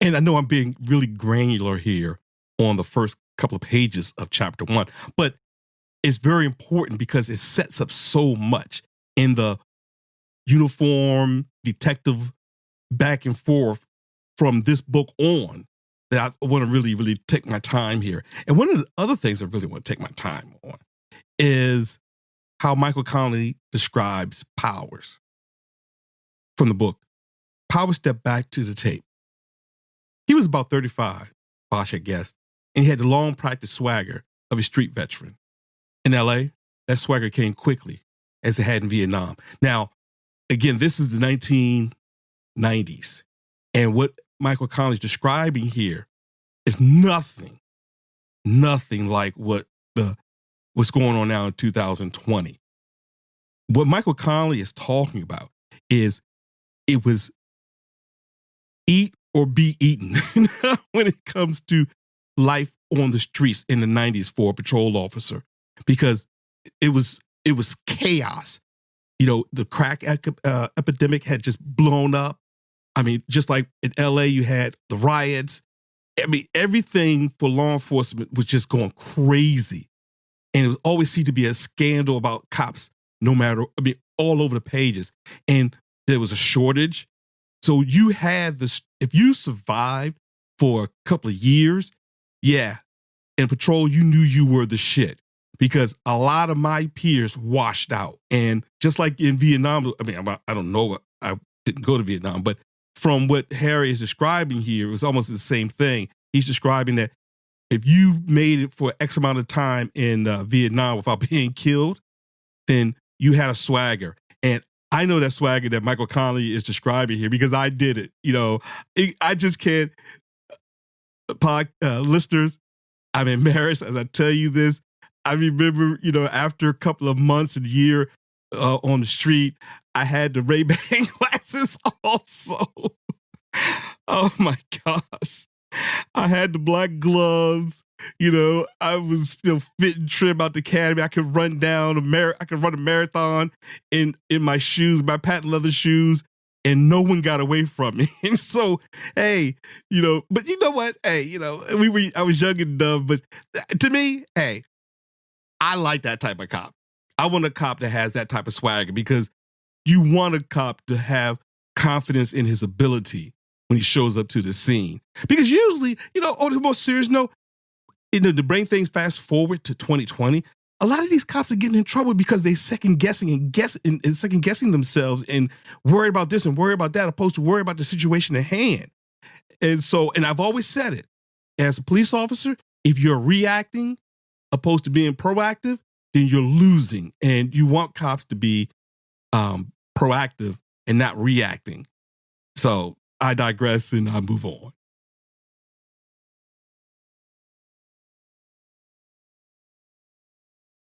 And I know I'm being really granular here on the first couple of pages of chapter 1, but it's very important because it sets up so much in the uniform detective back and forth from this book on that I want to really, really take my time here. And one of the other things I really want to take my time on is how Michael Connelly describes Powers from the book. Powers stepped back to the tape. He was about 35, Bosch had guessed, and he had the long practice swagger of a street veteran. In LA, that swagger came quickly, as it had in Vietnam. Now, again, this is the 1990s. And what Michael Connelly's describing here is nothing like what's going on now in 2020. What Michael Connelly is talking about is it was eat or be eaten when it comes to life on the streets in the 90s for a patrol officer, because it was chaos. You know, the crack epidemic had just blown up. I mean, just like in LA, you had the riots. I mean, everything for law enforcement was just going crazy. And it was always seemed to be a scandal about cops, all over the pages. And there was a shortage. So you had this, if you survived for a couple of years, yeah, in patrol, you knew you were the shit, because a lot of my peers washed out. And just like in Vietnam, I mean, I don't know, I didn't go to Vietnam, but from what Harry is describing here, it was almost the same thing. He's describing that if you made it for X amount of time in Vietnam without being killed, then you had a swagger. And I know that swagger that Michael Connelly is describing here because I did it. You know, I just can't, listeners, I'm embarrassed as I tell you this. I remember, you know, after a couple of months and year on the street, I had the Ray-Ban glasses also. Oh my gosh. I had the black gloves. You know, I was still fit and trim out the academy. I could run down I could run a marathon in my shoes, my patent leather shoes, and no one got away from me. And so, hey, you know, but you know what? Hey, you know, I was young and dumb, but to me, hey, I like that type of cop. I want a cop that has that type of swagger, because you want a cop to have confidence in his ability when he shows up to the scene. Because usually, you know, on the most serious note, you know, to bring things fast forward to 2020, a lot of these cops are getting in trouble because they second guessing and second guessing themselves and worry about this and worry about that, opposed to worry about the situation at hand. And so, and I've always said it, as a police officer, if you're reacting opposed to being proactive, then you're losing. And you want cops to be proactive and not reacting. So I digress and I move on.